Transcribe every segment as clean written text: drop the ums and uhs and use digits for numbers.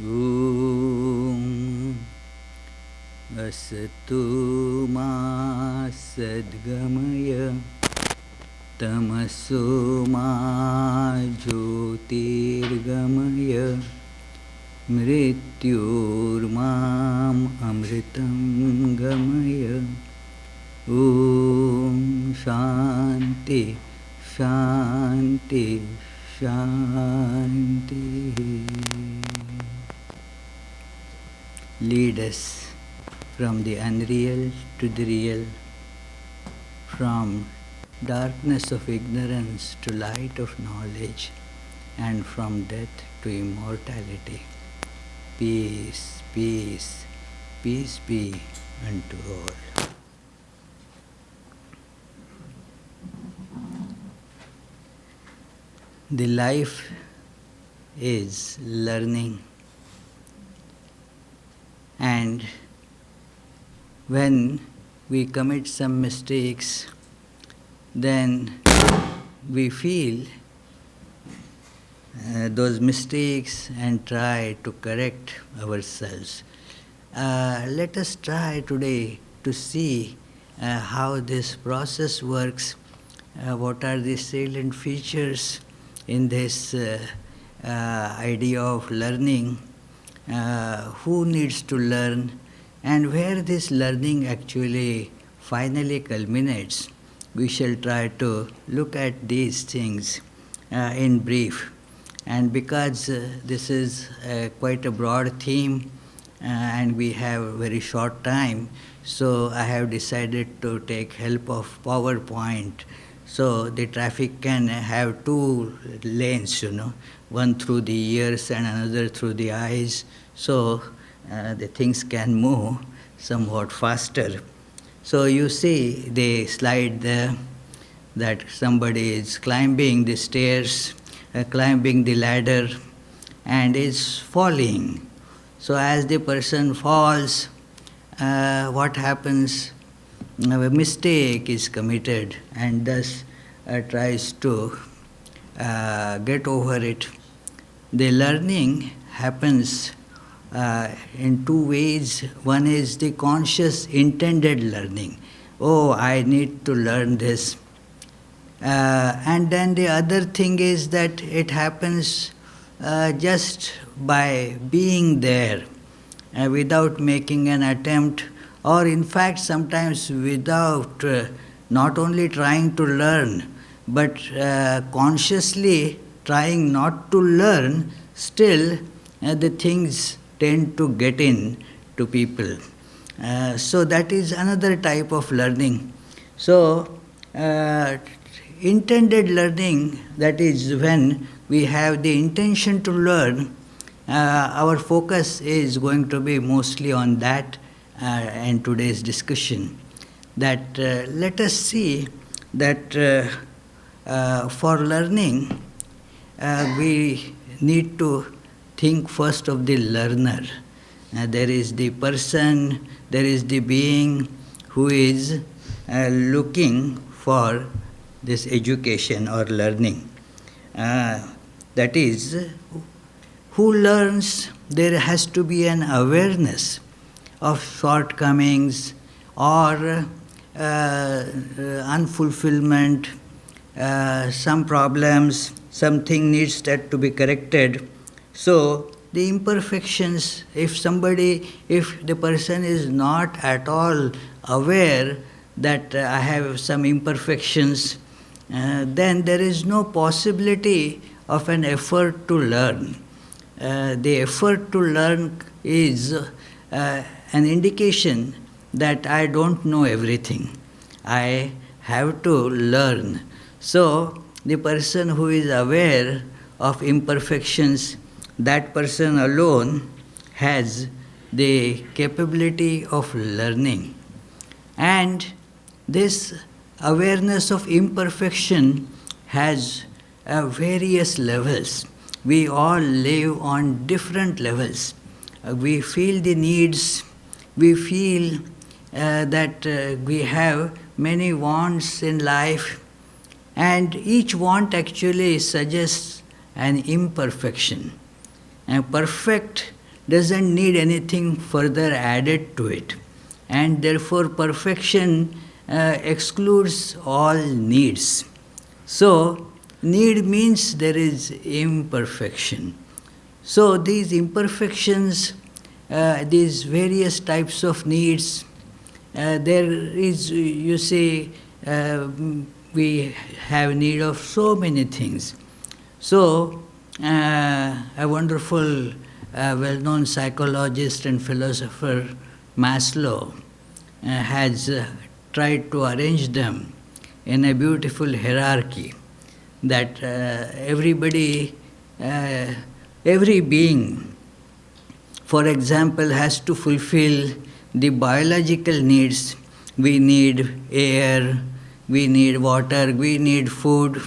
Om Asatu Ma Sadgamaya Tamaso Ma Jyotirgamaya Mrityurmam Amritam Gamaya. Om Shanti Shanti Shanti. Lead us from the unreal to the real, from darkness of ignorance to light of knowledge, and from death to immortality. Peace, peace, peace be unto all. The life is learning, and when we commit some mistakes, then we feel those mistakes and try to correct ourselves. Let us try today to see how this process works, what are the salient features in this idea of learning, who needs to learn, and where this learning actually finally culminates. We shall try to look at these things in brief. And because this is quite a broad theme and we have very short time, so I have decided to take help of PowerPoint. So the traffic can have two lanes, one through the ears and another through the eyes. So the things can move somewhat faster. So you see the slide there that somebody is climbing the stairs, climbing the ladder, and is falling. So as the person falls, what happens? A mistake is committed, and thus tries to get over it. The learning happens in two ways. One is the conscious intended learning. Oh, I need to learn this. And then the other thing is that it happens just by being there, without making an attempt, or in fact sometimes without not only trying to learn, but consciously trying not to learn, still the things tend to get in to people. So that is another type of learning. So intended learning, that is when we have the intention to learn, our focus is going to be mostly on that in today's discussion. That let us see that for learning, we need to think first of the learner. There is the person, there is the being who is looking for this education or learning. That is, who learns, there has to be an awareness of shortcomings or unfulfillment, some problems, something needs that to be corrected. So the imperfections, if the person is not at all aware that I have some imperfections, then there is no possibility of an effort to learn. The effort to learn is an indication that I don't know everything. I have to learn. So the person who is aware of imperfections, that person alone has the capability of learning. And this awareness of imperfection has various levels. We all live on different levels. We feel the needs, we feel that we have many wants in life, and each want actually suggests an imperfection. And perfect doesn't need anything further added to it. And therefore perfection excludes all needs. So, need means there is imperfection. So, these imperfections, these various types of needs, there is, you see, we have need of so many things. So, a wonderful, well-known psychologist and philosopher, Maslow, has tried to arrange them in a beautiful hierarchy that everybody, every being, for example, has to fulfill the biological needs. We need air, we need water, we need food,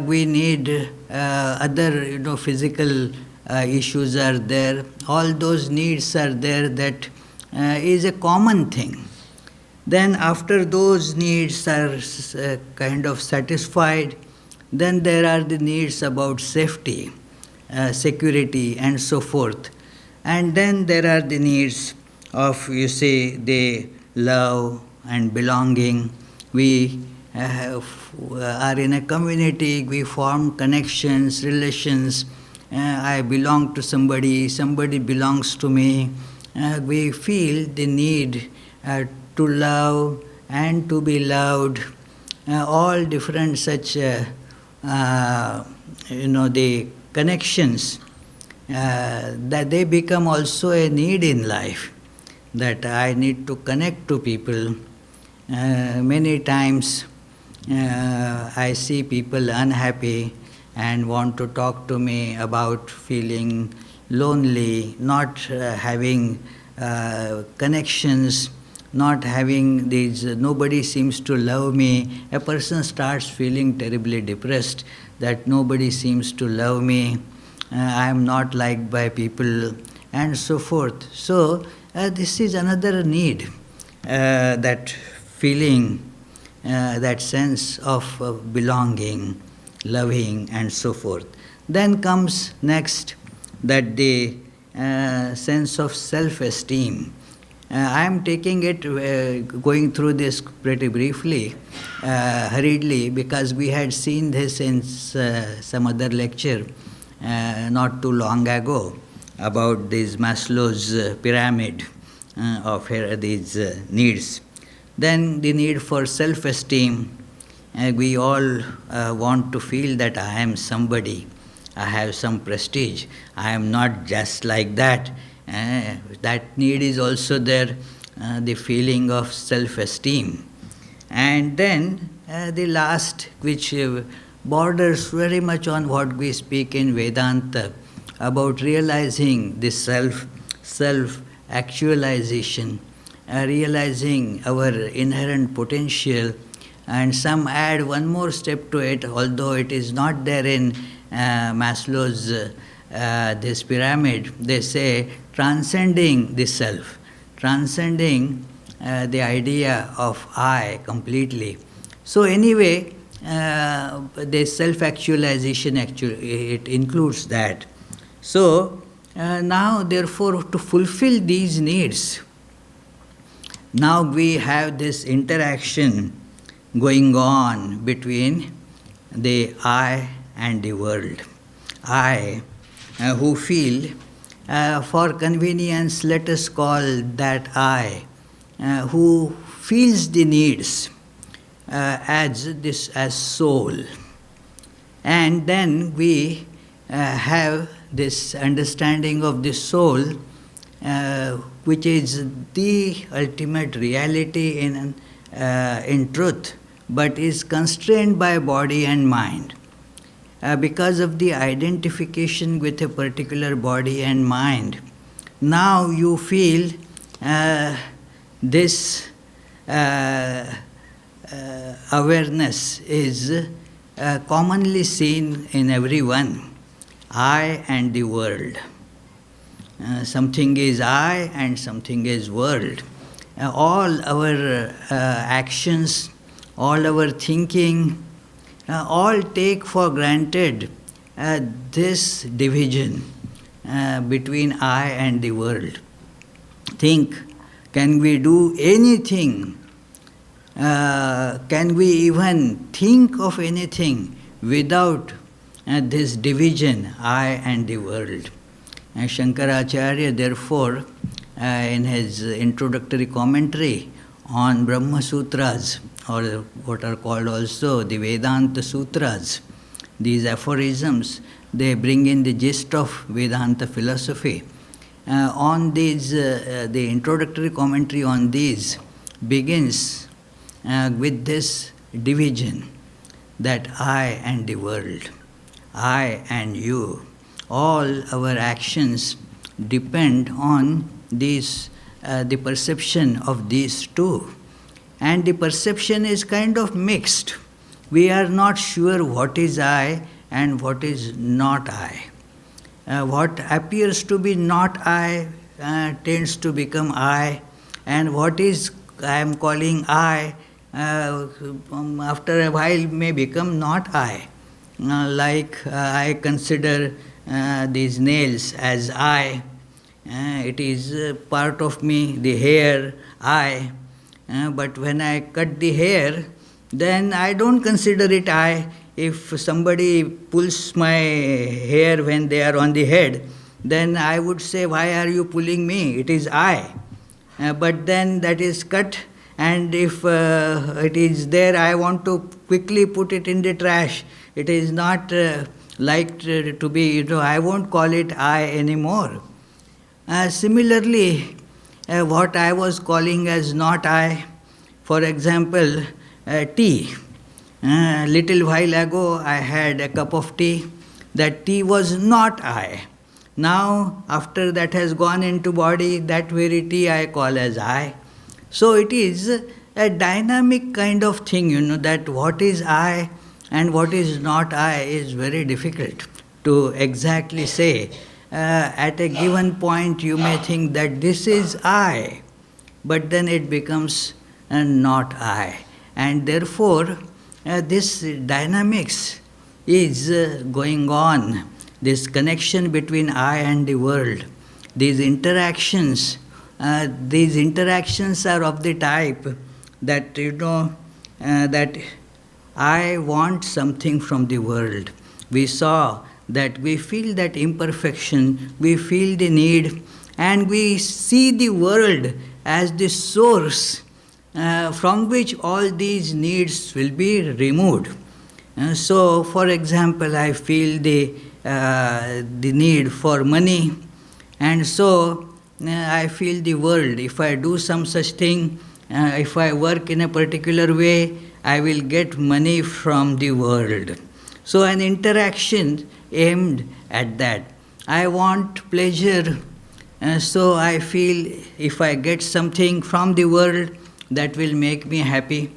we need other physical issues are there. All those needs are there. That is a common thing. Then after those needs are kind of satisfied, then there are the needs about safety, security and so forth. And then there are the needs of, you see, the love and belonging. We are in a community, we form connections, relations. I belong to somebody, somebody belongs to me. We feel the need to love and to be loved. All different such, the connections, that they become also a need in life, that I need to connect to people. Many times I see people unhappy and want to talk to me about feeling lonely, not having connections, not having these, nobody seems to love me. A person starts feeling terribly depressed that nobody seems to love me, I am not liked by people, and so forth. So this is another need, that feeling, that sense of belonging, loving, and so forth. Then comes next that the sense of self-esteem. I am taking it, going through this pretty briefly, hurriedly, because we had seen this in some other lecture not too long ago about this Maslow's pyramid of these needs. Then the need for self-esteem. We all want to feel that I am somebody, I have some prestige, I am not just like that. That need is also there, the feeling of self-esteem. And then the last, which borders very much on what we speak in Vedanta, about realizing the self-actualization, realizing our inherent potential. And some add one more step to it, although it is not there in Maslow's this pyramid. They say transcending the self, transcending the idea of I completely. So anyway, the self-actualization, actually, it includes that. So now, therefore, to fulfill these needs, now we have this interaction going on between the I and the world. I, who feel, for convenience, let us call that I, who feels the needs as soul. And then we have this understanding of the soul, which is the ultimate reality in truth, but is constrained by body and mind. Because of the identification with a particular body and mind, now you feel this awareness is commonly seen in everyone, I and the world. Something is I and something is world. All our actions, all our thinking, all take for granted this division. between I and the world. Think, can we do anything? Can we even think of anything without this division, I and the world? And Shankaracharya, therefore, in his introductory commentary on Brahma Sutras, or what are called also the Vedanta Sutras, these aphorisms, they bring in the gist of Vedanta philosophy. On these, the introductory commentary on these begins with this division, that I and the world, I and you, all our actions depend on these, the perception of these two. And the perception is kind of mixed. We are not sure what is I and what is not I. What appears to be not I tends to become I, and what is I am calling I, after a while may become not I. Like I consider these nails as I, it is part of me, the hair, I. But when I cut the hair, then I don't consider it I. If somebody pulls my hair when they are on the head, then I would say, why are you pulling me? It is I. But then that is cut, and if it is there, I want to quickly put it in the trash. It is not like to be, I won't call it I anymore. Similarly, what I was calling as not I, for example, tea. Little while ago, I had a cup of tea. That tea was not I. Now, after that has gone into body, that very tea I call as I. So it is a dynamic kind of thing, that what is I and what is not I is very difficult to exactly say. At a given point, you may think that this is I, but then it becomes not I. And therefore, this dynamics is going on, this connection between I and the world. These interactions are of the type that, that I want something from the world. We saw that we feel that imperfection, we feel the need, and we see the world as the source from which all these needs will be removed. So, for example, I feel the need for money, and so I feel the world. If I do some such thing, if I work in a particular way, I will get money from the world. So an interaction aimed at that. I want pleasure, so I feel if I get something from the world, that will make me happy.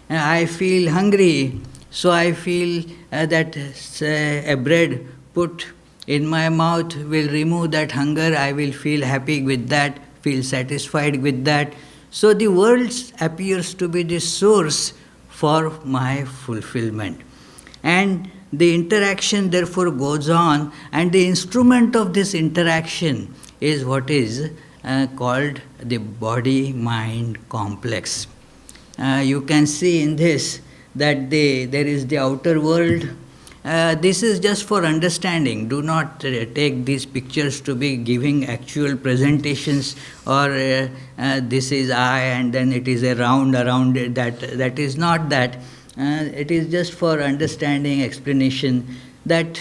I feel hungry, so I feel that a bread put in my mouth will remove that hunger. I will feel happy with that, feel satisfied with that. So the world appears to be the source for my fulfillment. And the interaction therefore goes on, and the instrument of this interaction is what is called the body-mind complex. You can see in this that there is the outer world. This is just for understanding. Do not take these pictures to be giving actual presentations, or this is I and then it is a round around it. That is not that. It is just for understanding, explanation, that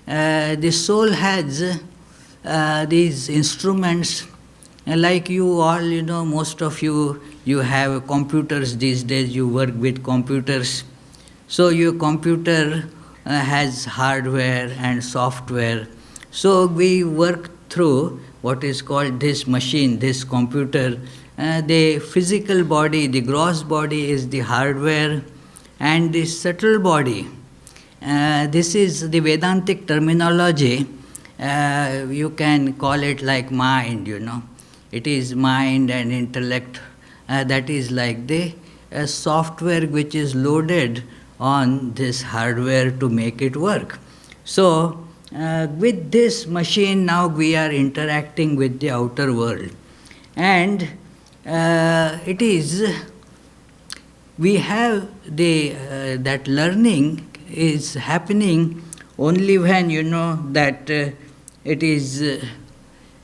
the soul has these instruments. Like you all, most of you have computers these days, you work with computers. So your computer has hardware and software. So we work through what is called this machine, this computer. The physical body, the gross body is the hardware, and the subtle body, this is the Vedantic terminology. You can call it like mind, It is mind and intellect. That is like the software which is loaded on this hardware to make it work. So with this machine now we are interacting with the outer world. And it is, we have that learning is happening only when you know that it is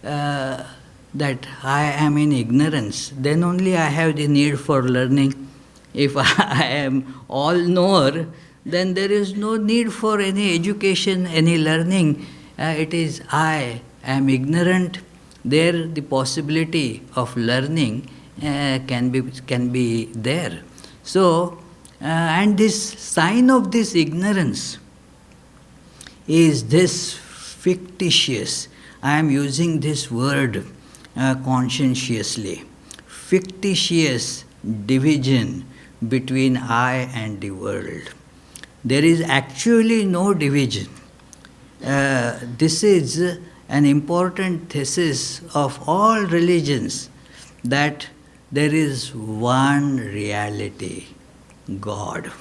that I am in ignorance, then only I have the need for learning. If I am all knower, then there is no need for any education, any learning. It is I am ignorant. There the possibility of learning can be there. So, and this sign of this ignorance is this fictitious. I am using this word conscientiously. Fictitious division between I and the world. There is actually no division. This is an important thesis of all religions, that there is one reality, God.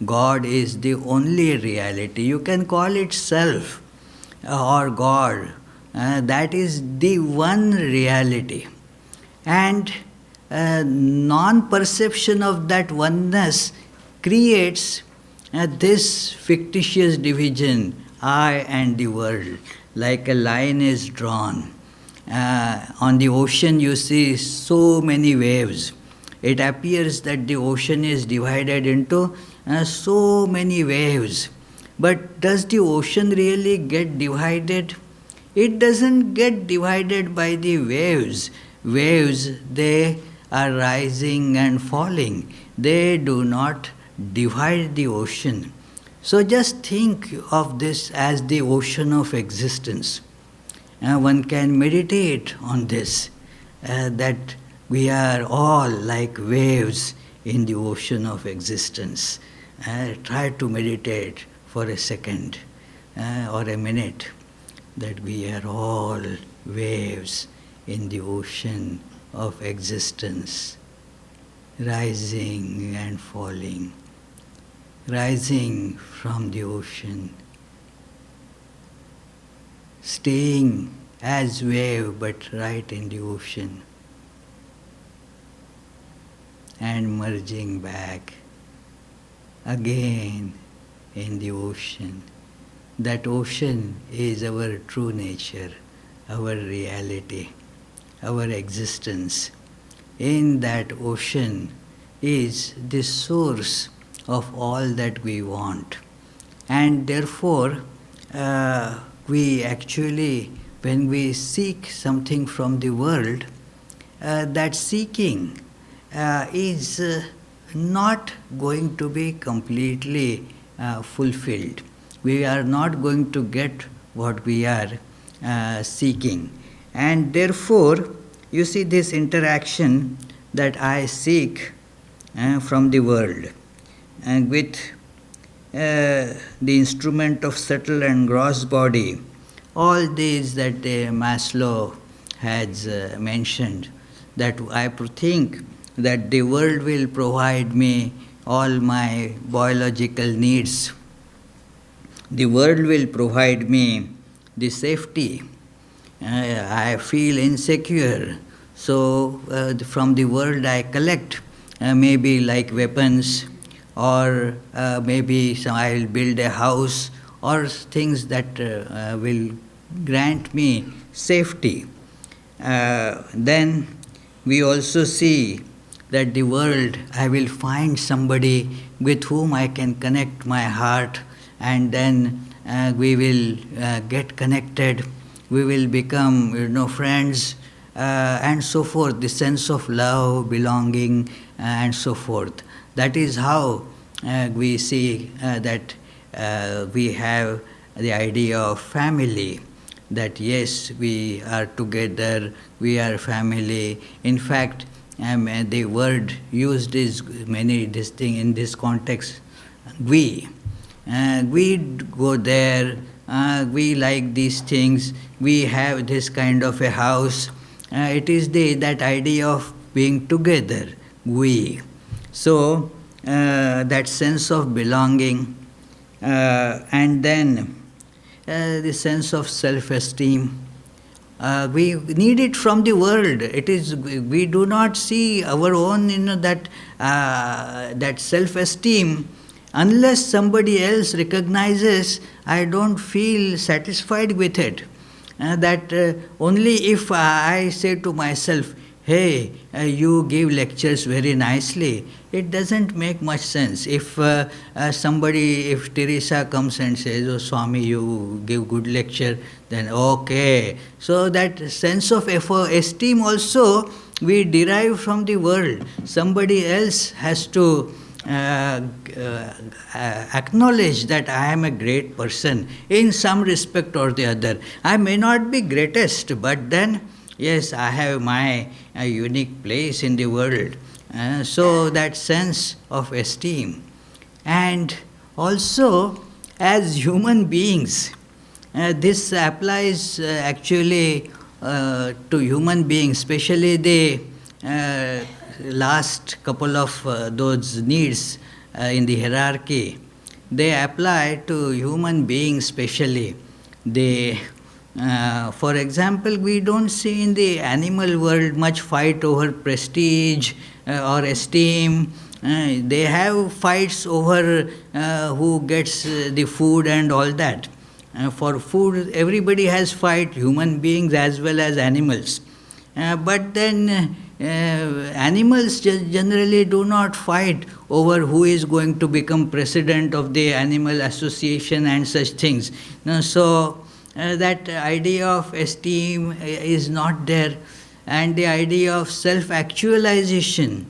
God is the only reality. You can call it self or God. That is the one reality. And non-perception of that oneness creates this fictitious division, I and the world, like a line is drawn. On the ocean you see so many waves. It appears that the ocean is divided into so many waves. But does the ocean really get divided? It doesn't get divided by the waves. Waves, they are rising and falling. They do not divide the ocean. So just think of this as the ocean of existence. One can meditate on this, that we are all like waves in the ocean of existence. Try to meditate for a second or a minute, that we are all waves in the ocean of existence, rising and falling, rising from the ocean, staying as wave but right in the ocean, and merging back again in the ocean. That ocean is our true nature, our reality, our existence. In that ocean is the source of all that we want. And therefore, we actually, when we seek something from the world, that seeking is not going to be completely fulfilled. We are not going to get what we are seeking. And therefore, you see this interaction that I seek from the world, and with the instrument of subtle and gross body, all these that Maslow has mentioned, that I think that the world will provide me all my biological needs. The world will provide me the safety. I feel insecure, so from the world I collect maybe like weapons, or maybe I will build a house, or things that will grant me safety. Then we also see that the world, I will find somebody with whom I can connect my heart, and then we will get connected, we will become friends, and so forth, the sense of love, belonging, and so forth. That is how we see that we have the idea of family, that yes, we are together, we are family. In fact, the word used is many this thing in this context. We go there, we like these things, we have this kind of a house. It is that idea of being together, we. So that sense of belonging, and then the sense of self-esteem. We need it from the world. It is, we do not see our own, that self-esteem. Unless somebody else recognizes, I don't feel satisfied with it. Only if I say to myself, hey, you give lectures very nicely, it doesn't make much sense. If if Teresa comes and says, oh Swami, you give good lecture, then okay. So that sense of esteem also we derive from the world. Somebody else has to acknowledge that I am a great person in some respect or the other. I may not be greatest, but then, yes, I have my unique place in the world. So that sense of esteem. And also, as human beings, this applies actually to human beings, especially the last couple of those needs in the hierarchy. They apply to human beings specially. For example, we don't see in the animal world much fight over prestige or esteem. They have fights over who gets the food and all that. For food, everybody has fight, human beings as well as animals. But then animals generally do not fight over who is going to become president of the animal association and such things. So that idea of esteem is not there, and the idea of self-actualization,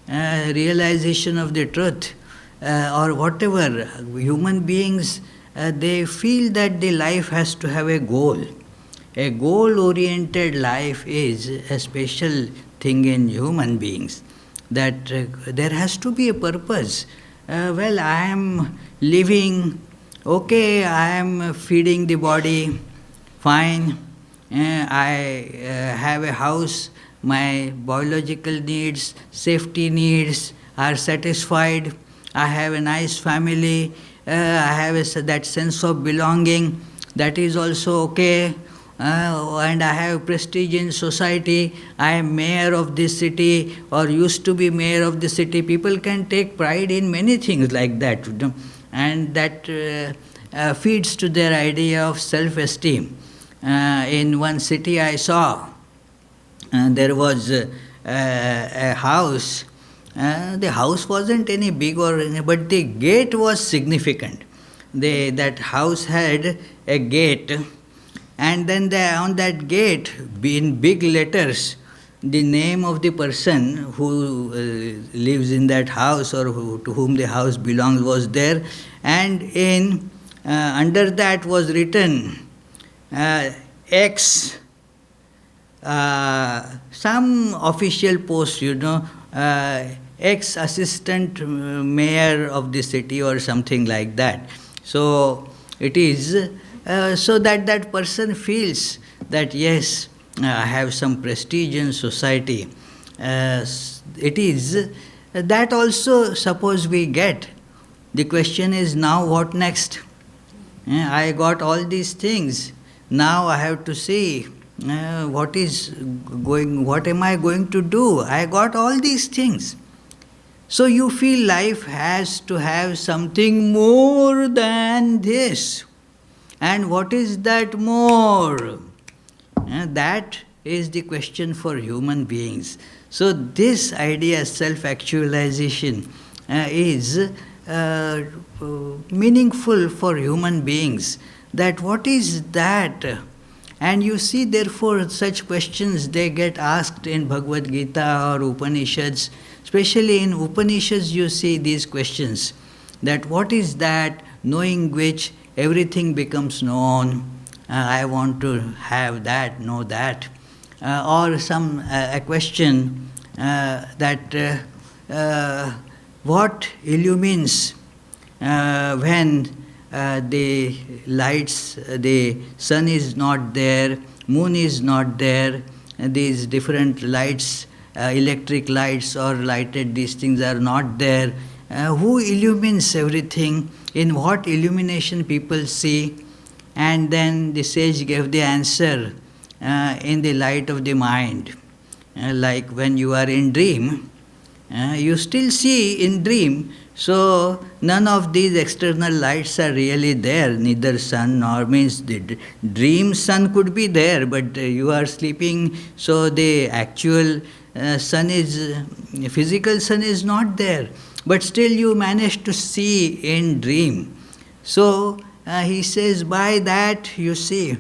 realization of the truth, or whatever. Human beings, they feel that the life has to have a goal. A goal-oriented life is a special thing in human beings, that there has to be a purpose. Well, I am living, okay, I am feeding the body, fine. I have a house, my biological needs, safety needs are satisfied. I have a nice family, I have that sense of belonging, that is also okay. And I have prestige in society. I am mayor of this city or used to be mayor of the city. People can take pride in many things like that, and that feeds to their idea of self-esteem. In one city I saw, there was a house. The house wasn't any big but the gate was significant. That house had a gate, and then on that gate, in big letters, the name of the person who lives in that house or to whom the house belongs was there, and under that was written X, some official post, ex-assistant mayor of the city or something like that. So it is so that person feels that yes, I have some prestige in society. It is that also, suppose we get. The question is now what next? I got all these things. Now I have to see what am I going to do? I got all these things. So you feel life has to have something more than this. And what is that more? That is the question for human beings. So this idea, self-actualization, is meaningful for human beings. That what is that? And you see, therefore, such questions, they get asked in Bhagavad Gita or Upanishads. Especially in Upanishads, you see these questions. That what is that, knowing which everything becomes known? I want to have that, know that. Or a question that what illumines when the lights, the sun is not there, moon is not there, these different lights, electric lights or lighted, these things are not there. Who illumines everything? In what illumination people see? And then the sage gave the answer in the light of the mind. Like when you are in dream, you still see in dream, so none of these external lights are really there, neither sun nor means the dream sun could be there, but you are sleeping, so the actual sun is, physical sun is not there, but still you manage to see in dream. So he says, by that you see.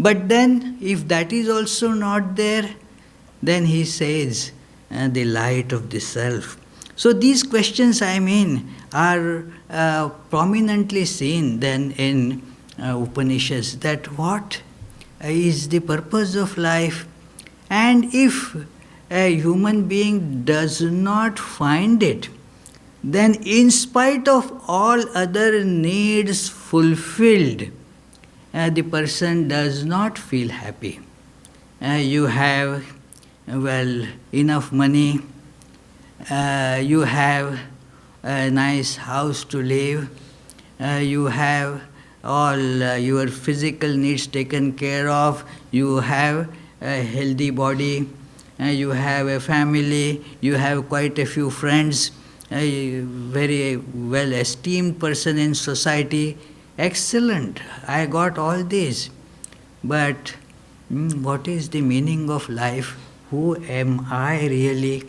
But then, if that is also not there, then he says, the light of the self. So these questions, are prominently seen then in Upanishads, that what is the purpose of life, and if a human being does not find it, then in spite of all other needs fulfilled, the person does not feel happy. You have, enough money, you have a nice house to live, you have all your physical needs taken care of, you have a healthy body, you have a family, you have quite a few friends, a very well esteemed person in society. Excellent, I got all these. But what is the meaning of life? Who am I really?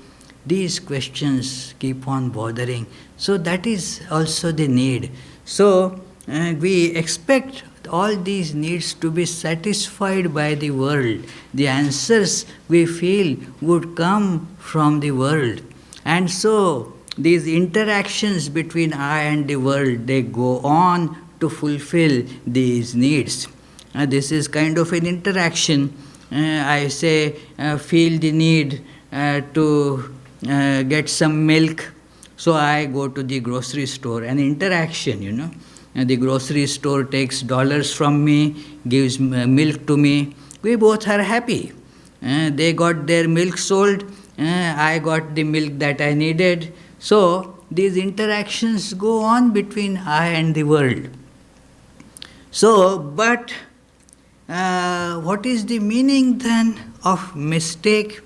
These questions keep on bothering. So that is also the need. So we expect all these needs to be satisfied by the world. The answers we feel would come from the world. And so these interactions between I and the world, they go on to fulfill these needs. This is kind of an interaction. I say, feel the need to get some milk, so I go to the grocery store. An interaction, And the grocery store takes dollars from me, gives milk to me. We both are happy. They got their milk sold, I got the milk that I needed. So these interactions go on between I and the world. So, but what is the meaning then of mistake?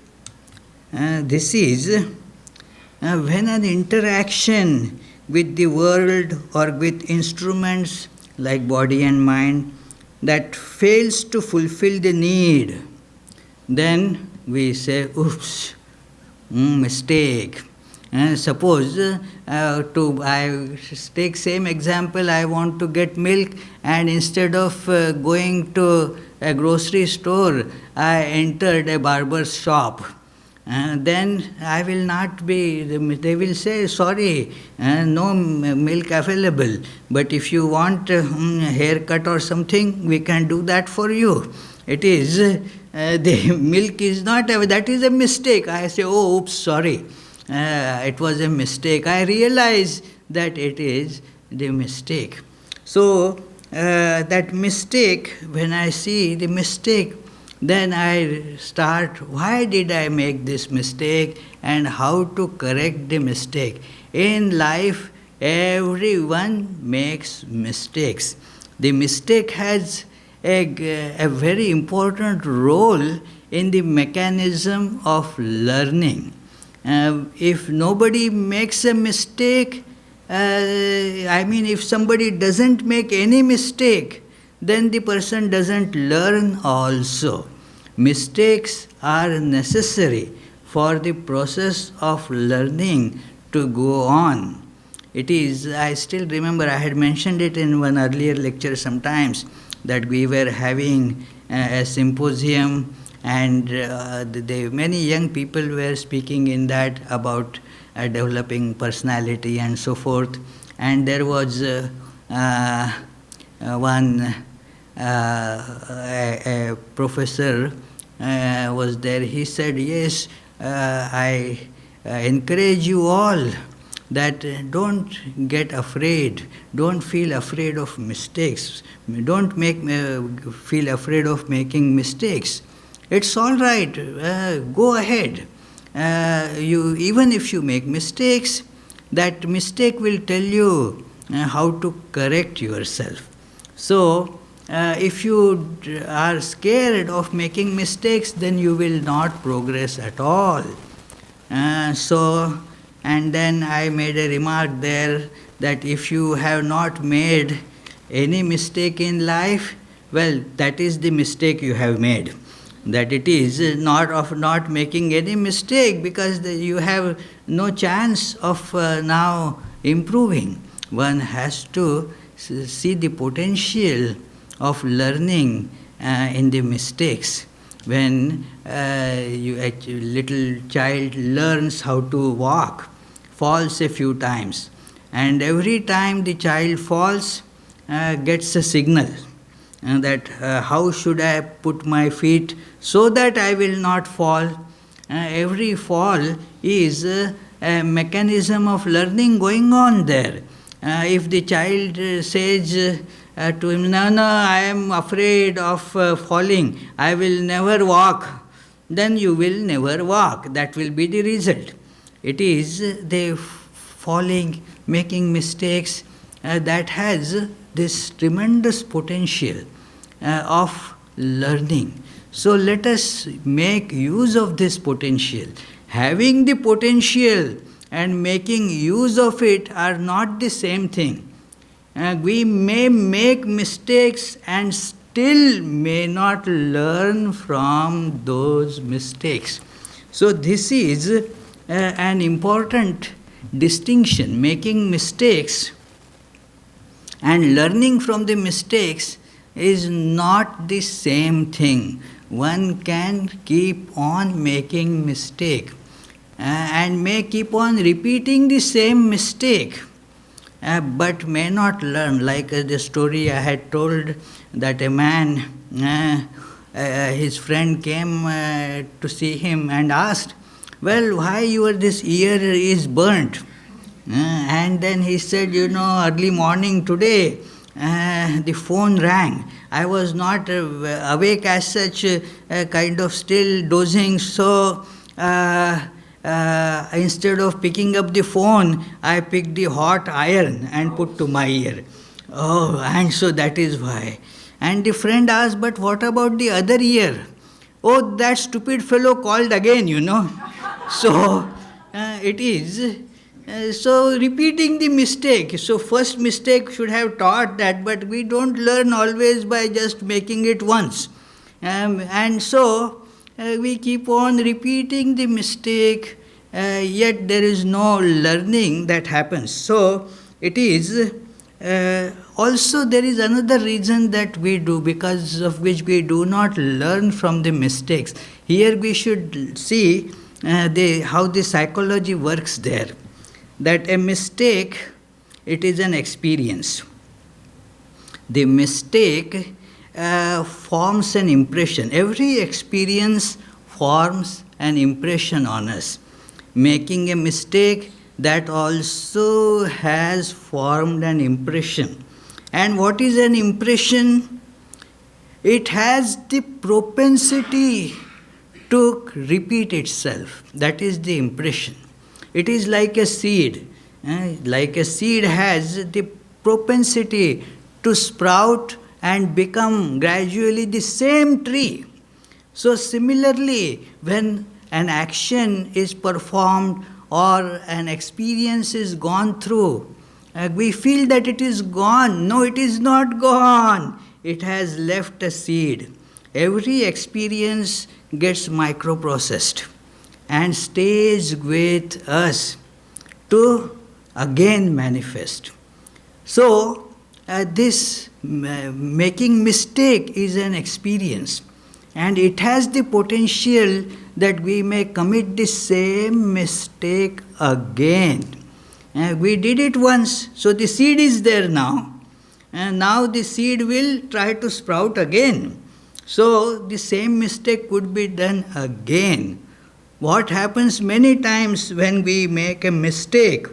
This is when an interaction with the world or with instruments like body and mind that fails to fulfill the need, then we say, oops, mistake. Suppose, I take same example, I want to get milk, and instead of going to a grocery store, I entered a barber's shop. Then I will not be, they will say, sorry, no milk available, but if you want a haircut or something, we can do that for you. It is, the milk is not, that is a mistake. I say, oh, oops, sorry. It was a mistake. I realize that it is the mistake. So, that mistake, when I see the mistake, then I start, why did I make this mistake and how to correct the mistake. In life, everyone makes mistakes. The mistake has a very important role in the mechanism of learning. If nobody makes a mistake, if somebody doesn't make any mistake, then the person doesn't learn also. Mistakes are necessary for the process of learning to go on. It is, I still remember, I had mentioned it in one earlier lecture sometimes, that we were having a symposium, and many young people were speaking in that about developing personality and so forth. And there was one a professor was there. He said, yes, I encourage you all that don't get afraid, don't feel afraid of mistakes, don't feel afraid of making mistakes. It's all right, go ahead. Even if you make mistakes, that mistake will tell you how to correct yourself. So, If you are scared of making mistakes, then you will not progress at all. And then I made a remark there that if you have not made any mistake in life, well, that is the mistake you have made. That it is not of not making any mistake, because you have no chance of now improving. One has to see the potential of learning in the mistakes. When a little child learns how to walk, falls a few times, and every time the child falls, gets a signal that how should I put my feet so that I will not fall. Every fall is a mechanism of learning going on there. If the child says to him, no, I am afraid of falling, I will never walk, then you will never walk. That will be the result. It is the falling, making mistakes, that has this tremendous potential of learning. So let us make use of this potential. Having the potential and making use of it are not the same thing. We may make mistakes and still may not learn from those mistakes. So this is an important distinction. Making mistakes and learning from the mistakes is not the same thing. One can keep on making mistake and may keep on repeating the same mistake, but may not learn. Like the story I had told, that a man, his friend came to see him and asked, well, why this ear is burnt? And then he said, early morning today, the phone rang. I was not awake as such, kind of still dozing, so instead of picking up the phone, I picked the hot iron and put to my ear. Oh, and so that is why. And the friend asked, but what about the other ear? Oh, that stupid fellow called again, So, it is. So, repeating the mistake. So, first mistake should have taught that, but we don't learn always by just making it once. And so, we keep on repeating the mistake, yet there is no learning that happens. So, it is also there is another reason that we do, because of which we do not learn from the mistakes. Here we should see how the psychology works there. That a mistake, it is an experience. The mistake forms an impression. Every experience forms an impression on us. Making a mistake, that also has formed an impression. And what is an impression? It has the propensity to repeat itself. That is the impression. It is like a seed. Like a seed has the propensity to sprout and become gradually the same tree. So similarly, when an action is performed or an experience is gone through, we feel that it is gone. No, it is not gone. It has left a seed. Every experience gets microprocessed and stays with us to again manifest. So, this making mistake is an experience, and it has the potential that we may commit the same mistake again. We did it once, so the seed is there now, and now the seed will try to sprout again. So, the same mistake could be done again. What happens many times when we make a mistake,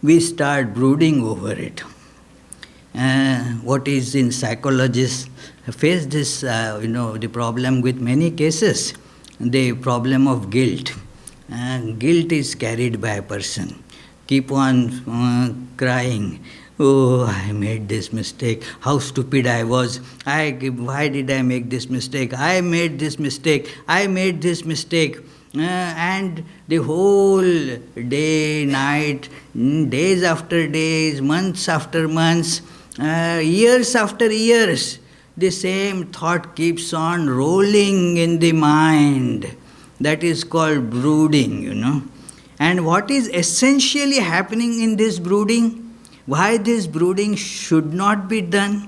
we start brooding over it. What is in psychologists face this, the problem with many cases, the problem of guilt. Guilt is carried by a person. Keep on crying. Oh, I made this mistake. How stupid I was. Why did I make this mistake? I made this mistake. I made this mistake. And the whole day, night, days after days, months after months, years after years, the same thought keeps on rolling in the mind. That is called brooding. And what is essentially happening in this brooding? Why this brooding should not be done?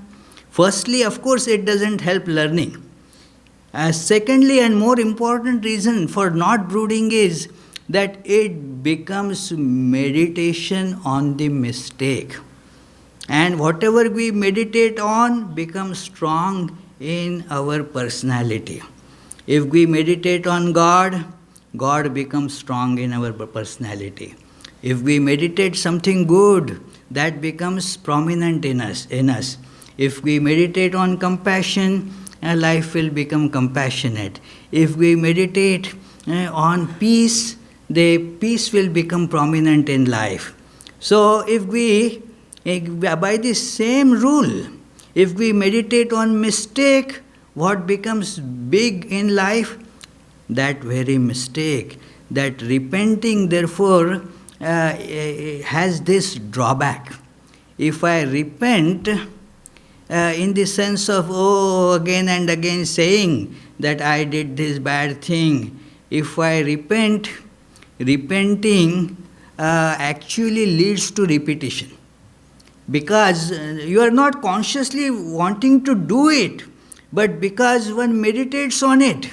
Firstly, of course, it doesn't help learning. Secondly, and more important reason for not brooding is that it becomes meditation on the mistake. And whatever we meditate on becomes strong in our personality. If we meditate on God, God becomes strong in our personality. If we meditate something good, that becomes prominent in us. If we meditate on compassion, life will become compassionate. If we meditate on peace, the peace will become prominent in life. So by the same rule, if we meditate on mistake, what becomes big in life? That very mistake. That repenting, therefore, has this drawback. If I repent in the sense of, again and again saying that I did this bad thing, if I repent, repenting actually leads to repetition. Because you are not consciously wanting to do it, but because one meditates on it,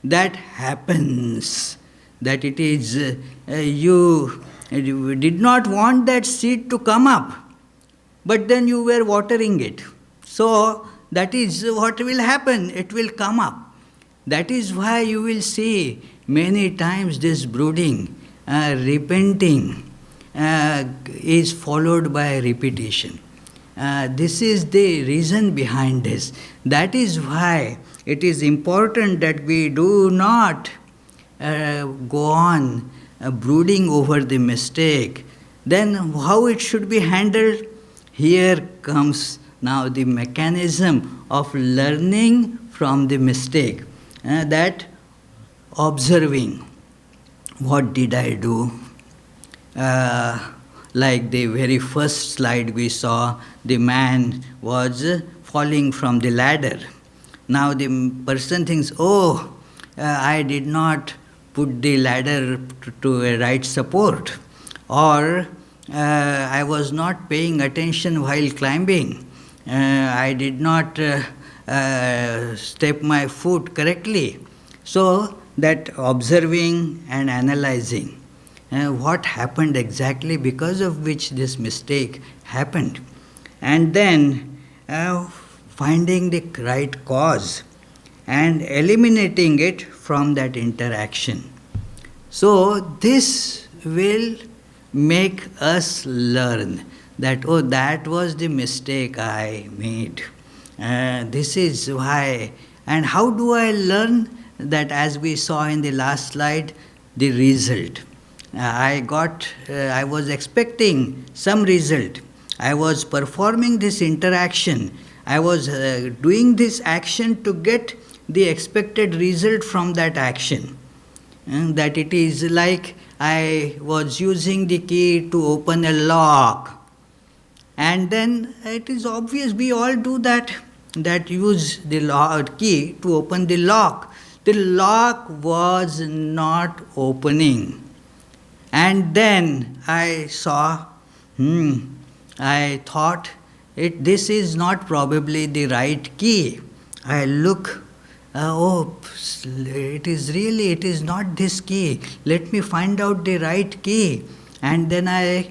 that happens. That it is, you did not want that seed to come up, but then you were watering it. So that is what will happen, it will come up. That is why you will see many times this brooding, repenting, is followed by repetition. This is the reason behind this. That is why it is important that we do not go on brooding over the mistake. Then how it should be handled? Here comes now the mechanism of learning from the mistake. That observing, what did I do? Like the very first slide we saw, the man was falling from the ladder. Now the person thinks, I did not put the ladder to a right support, or I was not paying attention while climbing, I did not step my foot correctly. So that observing and analyzing what happened exactly, because of which this mistake happened, and then finding the right cause and eliminating it from that interaction. So this will make us learn that, that was the mistake I made. This is why. And how do I learn that? As we saw in the last slide, the result. I was expecting some result. I was performing this interaction. I was doing this action to get the expected result from that action. That it is like I was using the key to open a lock. And then it is obvious we all do that use the key to open the lock. The lock was not opening. And then I saw, I thought, this is not probably the right key. I look, it is not this key. Let me find out the right key. And then I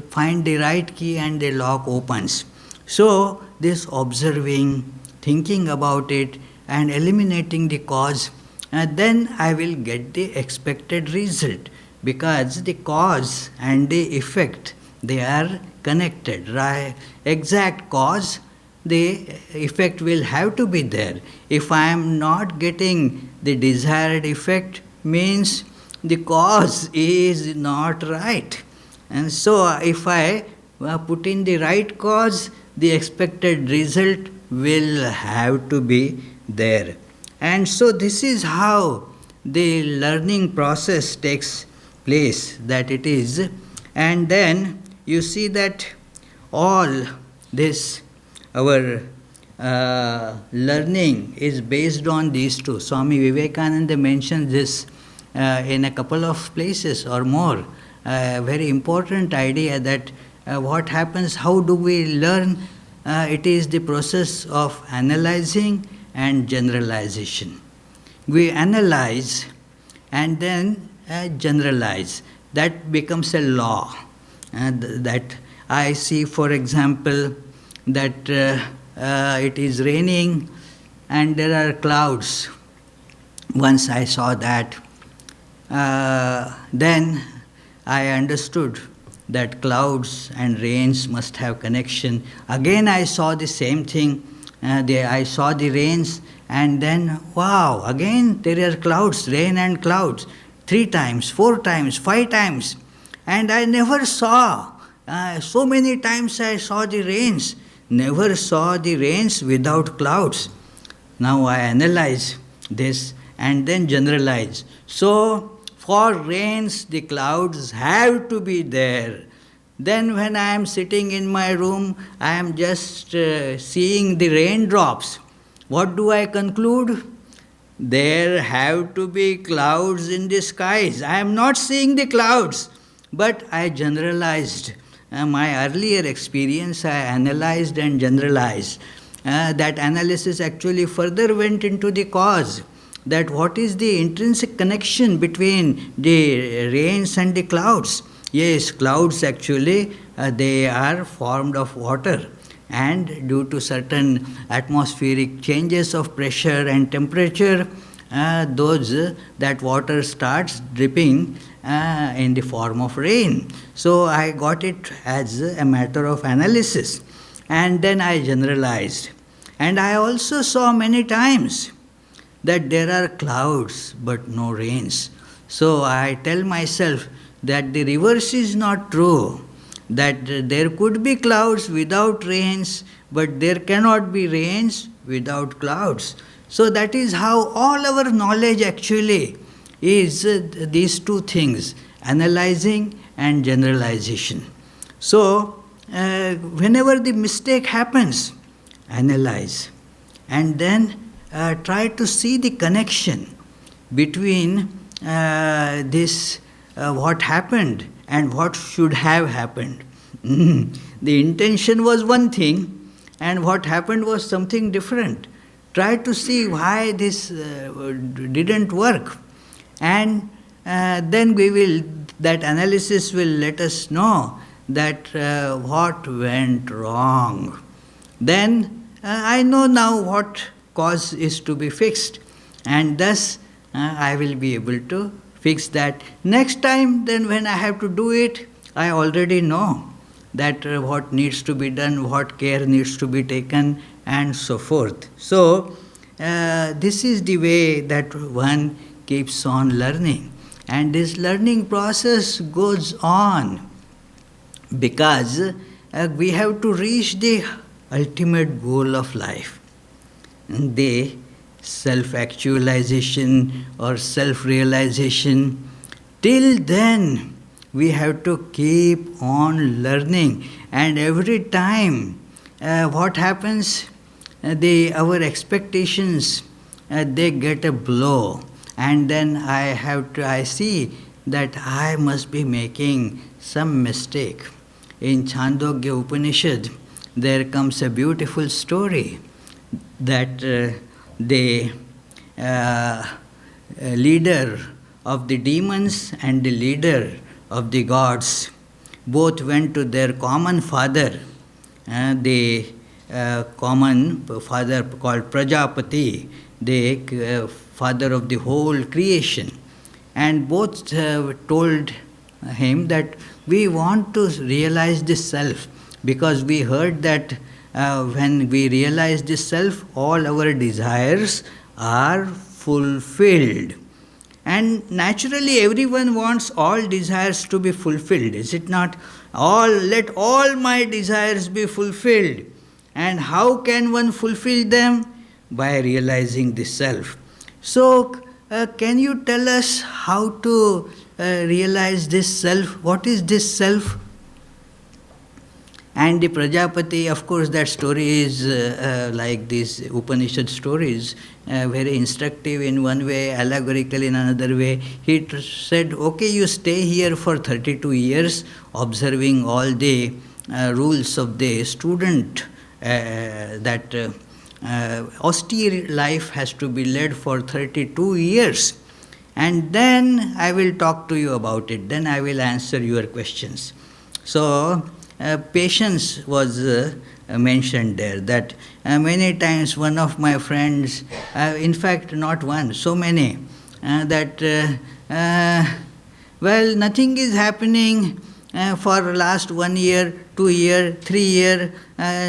find the right key and the lock opens. So this observing, thinking about it and eliminating the cause, then I will get the expected result. Because the cause and the effect, they are connected. Right? Exact cause, the effect will have to be there. If I am not getting the desired effect, means the cause is not right. And so if I put in the right cause, the expected result will have to be there. And so this is how the learning process takes place, that it is. And then you see that all this, our learning is based on these two. Swami Vivekananda mentions this in a couple of places or more. Very important idea that what happens, how do we learn? It is the process of analyzing and generalization. We analyze and then generalize. That becomes a law. That I see, for example, that it is raining and there are clouds. Once I saw that, then I understood that clouds and rains must have connection. Again I saw the same thing. I saw the rains, and then, wow, again there are clouds, rain and clouds. 3 times, 4 times, 5 times. And I never saw, so many times I saw the rains, never saw the rains without clouds. Now I analyze this and then generalize. So, for rains, the clouds have to be there. Then when I am sitting in my room, I am just seeing the raindrops. What do I conclude? There have to be clouds in the skies. I am not seeing the clouds, but I generalized. My earlier experience, I analyzed and generalized. That analysis actually further went into the cause. That what is the intrinsic connection between the rains and the clouds? Yes, clouds actually, they are formed of water, and due to certain atmospheric changes of pressure and temperature, that water starts dripping in the form of rain. So I got it as a matter of analysis, and then I generalized. And I also saw many times that there are clouds but no rains. So I tell myself that the reverse is not true, that there could be clouds without rains, but there cannot be rains without clouds. So that is how all our knowledge actually is these two things, analyzing and generalization. So whenever the mistake happens, analyze and then try to see the connection between this what happened and what should have happened. The intention was one thing and what happened was something different. Try to see why this didn't work, and then that analysis will let us know that what went wrong. Then I know now what cause is to be fixed, and thus I will be able to fix that. Next time, then when I have to do it, I already know that what needs to be done, what care needs to be taken, and so forth. So, this is the way that one keeps on learning. And this learning process goes on because we have to reach the ultimate goal of life, the self-actualization or self-realization. Till then, we have to keep on learning, and every time what happens, our expectations, they get a blow, and then I see that I must be making some mistake. In Chandogya Upanishad, there comes a beautiful story that the leader of the demons and the leader of the gods both went to their common father, the common father called Prajapati, the father of the whole creation, and both told him that we want to realize the self, because we heard that when we realize the self, all our desires are fulfilled. And naturally, everyone wants all desires to be fulfilled, is it not? Let all my desires be fulfilled. And how can one fulfill them? By realizing the self. So, can you tell us how to realize this self? What is this self? And the Prajapati, of course, that story is like these Upanishad stories, very instructive in one way, allegorical in another way. He said, okay, you stay here for 32 years, observing all the rules of the student, that austere life has to be led for 32 years. And then I will talk to you about it. Then I will answer your questions. So, patience was mentioned there, that many times one of my friends, in fact not one, so many, that well, nothing is happening for last 1 year, 2 year, 3 year.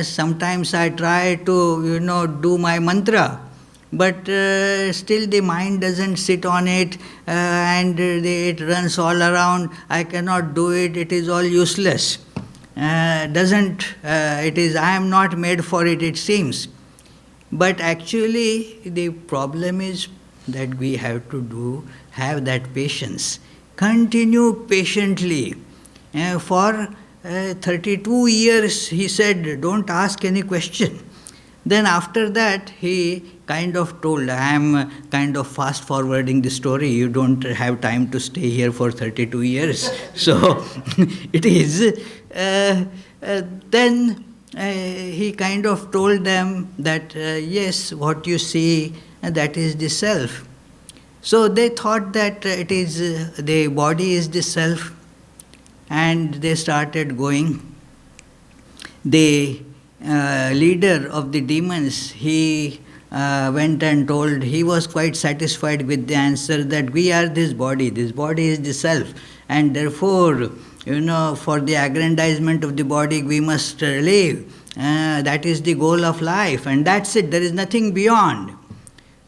Sometimes I try to, do my mantra, but still the mind doesn't sit on it, and it runs all around. I cannot do it, it is all useless. I am not made for it, it seems. But actually, the problem is that we have to have that patience. Continue patiently. For 32 years, he said, don't ask any question. Then after that, he kind of told, I am kind of fast forwarding the story, you don't have time to stay here for 32 years. So, it is, then he kind of told them that, yes, what you see, that is the self. So they thought that it is, the body is the self, and they started going. The leader of the demons, he went and told, he was quite satisfied with the answer that we are this body is the self, and therefore, for the aggrandizement of the body we must live. That is the goal of life, and that's it, there is nothing beyond.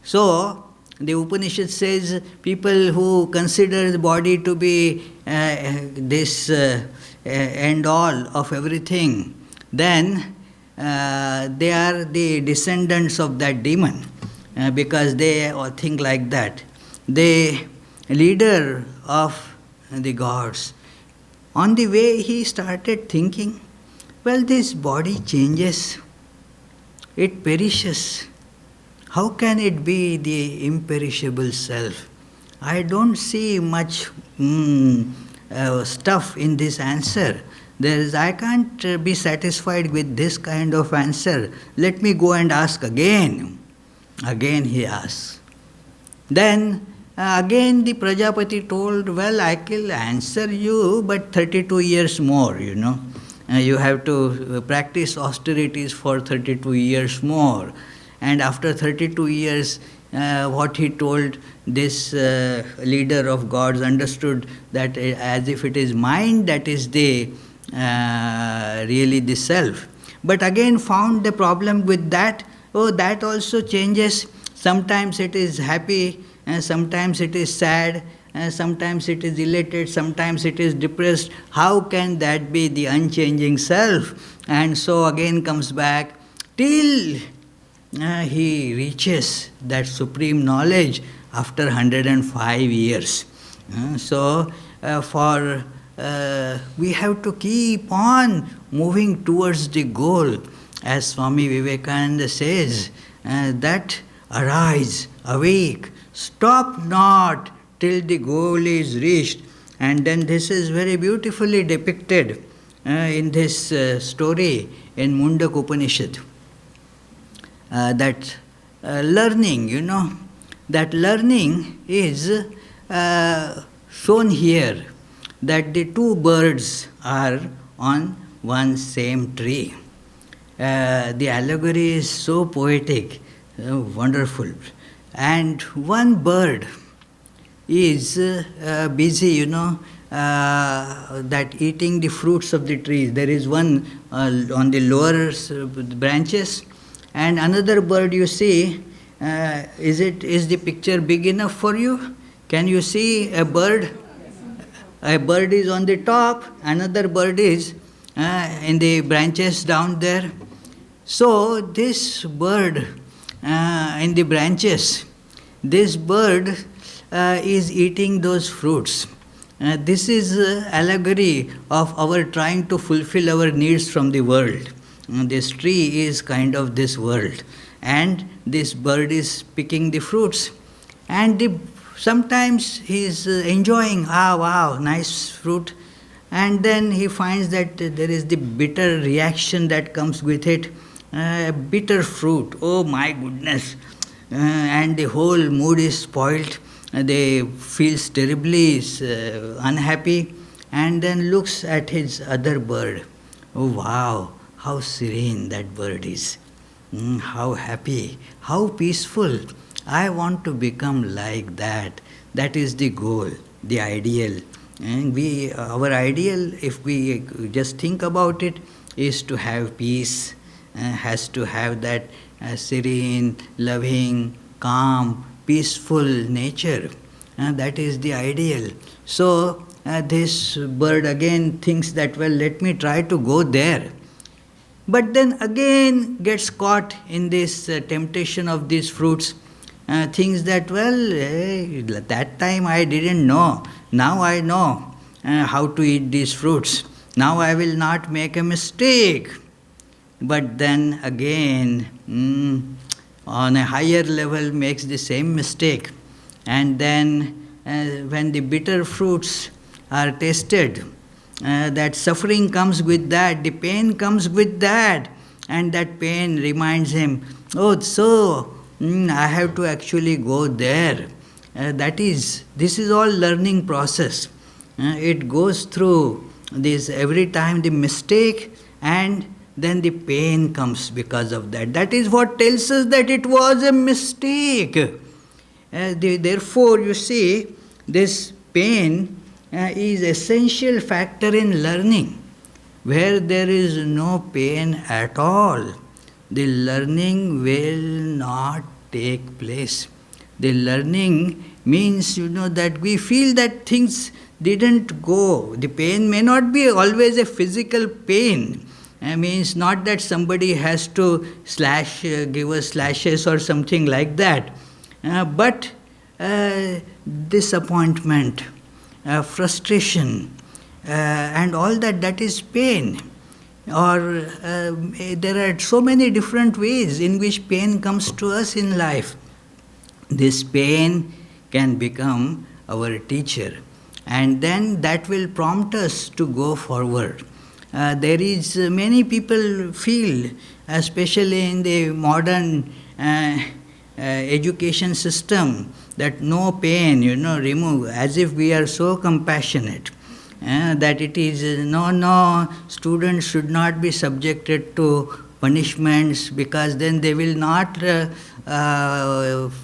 So, the Upanishad says people who consider the body to be this end all of everything, then they are the descendants of that demon, because they think like that. The leader of the gods, on the way he started thinking, well, this body changes, it perishes. How can it be the imperishable self? I don't see much stuff in this answer. I can't be satisfied with this kind of answer. Let me go and ask again. Again he asks. Then again the Prajapati told, well, I will answer you, but 32 years more, You have to practice austerities for 32 years more. And after 32 years, what he told, this leader of gods understood that as if it is mind that is the really the self. But again found the problem with that. Oh, that also changes. Sometimes it is happy, sometimes it is sad, sometimes it is elated, sometimes it is depressed. How can that be the unchanging self? And so again comes back till he reaches that supreme knowledge after 105 years. We have to keep on moving towards the goal. As Swami Vivekananda says, that arise, awake, stop not till the goal is reached. And then this is very beautifully depicted in this story in Mundak Upanishad. That learning, that learning is shown here, that the two birds are on one same tree. The allegory is so poetic, wonderful. And one bird is busy, that eating the fruits of the trees. There is one on the lower branches, and another bird you see. Is the picture big enough for you? Can you see a bird? A bird is on the top, another bird is in the branches down there. So this bird in the branches, this bird is eating those fruits. This is allegory of our trying to fulfill our needs from the world. This tree is kind of this world, and this bird is picking the fruits. And sometimes he is enjoying, wow, nice fruit. And then he finds that there is the bitter reaction that comes with it. Bitter fruit, oh my goodness. And the whole mood is spoilt. They feels terribly unhappy, and then looks at his other bird. Oh wow, how serene that bird is. How happy, how peaceful. I want to become like that. That is the goal, the ideal. And our ideal, if we just think about it, is to have peace, has to have that serene, loving, calm, peaceful nature. That is the ideal. So this bird again thinks that, well, let me try to go there. But then again gets caught in this temptation of these fruits. Thinks that, well, that time I didn't know. Now I know how to eat these fruits. Now I will not make a mistake. But then again, on a higher level, makes the same mistake. And then when the bitter fruits are tasted, that suffering comes with that, the pain comes with that, and that pain reminds him, oh, so I have to actually go there. This is all learning process. It goes through this every time, the mistake, and then the pain comes because of that. That is what tells us that it was a mistake. Therefore, you see, this pain is essential factor in learning. Where there is no pain at all, the learning will not take place. The learning means, that we feel that things didn't go. The pain may not be always a physical pain. Means not that somebody has to give us slashes or something like that. But disappointment, frustration, and all that is pain. Or there are so many different ways in which pain comes to us in life. This pain can become our teacher, and then that will prompt us to go forward. There is many people feel, especially in the modern education system, that no pain, remove, as if we are so compassionate. That it is, no, students should not be subjected to punishments, because then they will not,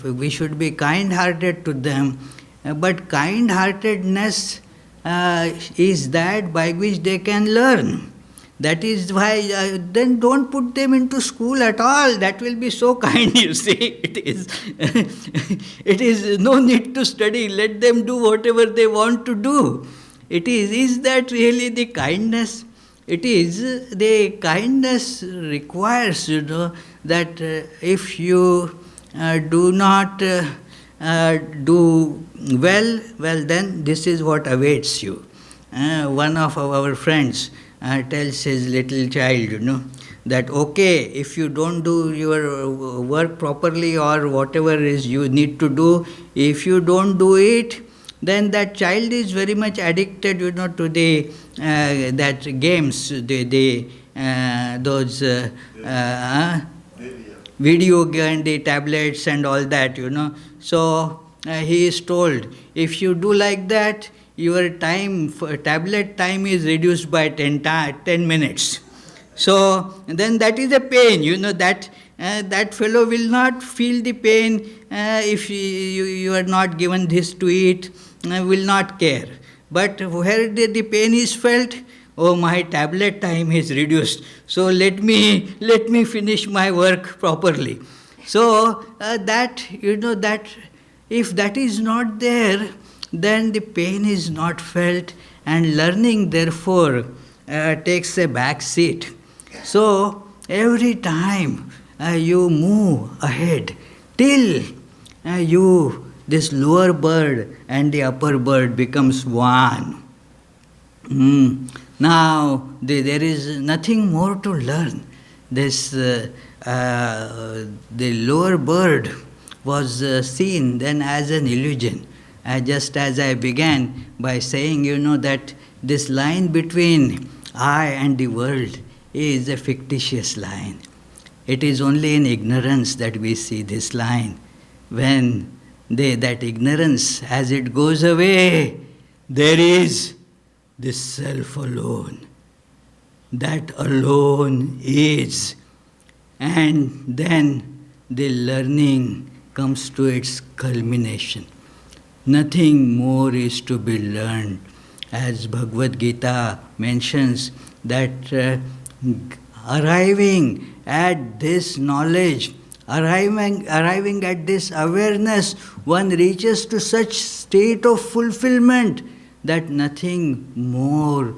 we should be kind-hearted to them. But kind-heartedness is that by which they can learn. That is why then don't put them into school at all. That will be so kind, you see. It is no need to study. Let them do whatever they want to do. Is that really the kindness? It is, the kindness requires, that if you do not do well, then this is what awaits you. One of our friends tells his little child, that okay, if you don't do your work properly or whatever is you need to do, if you don't do it, then that child is very much addicted, to the that games, those video game, the tablets and all that, So he is told, if you do like that, your tablet time is reduced by 10 minutes. So then that is a pain, that fellow will not feel the pain if you are not given this to eat, will not care. But where the pain is felt, oh, my tablet time is reduced, so let me finish my work properly. So that if that is not there, then the pain is not felt, and learning therefore takes a back seat. So every time you move ahead till this lower bird and the upper bird becomes one. Now there is nothing more to learn. The lower bird was seen then as an illusion. Just as I began by saying, that this line between I and the world is a fictitious line. It is only in ignorance that we see this line. When that ignorance, as it goes away, there is this self alone. That alone is. And then the learning comes to its culmination. Nothing more is to be learned. As Bhagavad Gita mentions, that arriving at this knowledge, arriving at this awareness, one reaches to such state of fulfillment that nothing more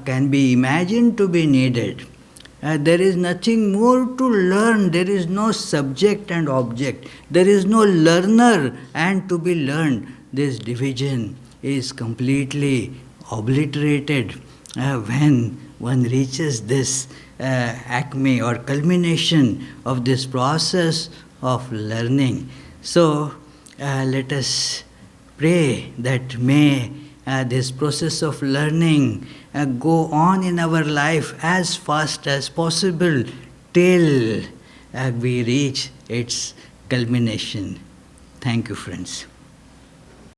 can be imagined to be needed. There is nothing more to learn. There is no subject and object. There is no learner and to be learned. This division is completely obliterated when one reaches this acme or culmination of this process of learning. So let us pray that may this process of learning go on in our life as fast as possible till we reach its culmination. Thank you, friends.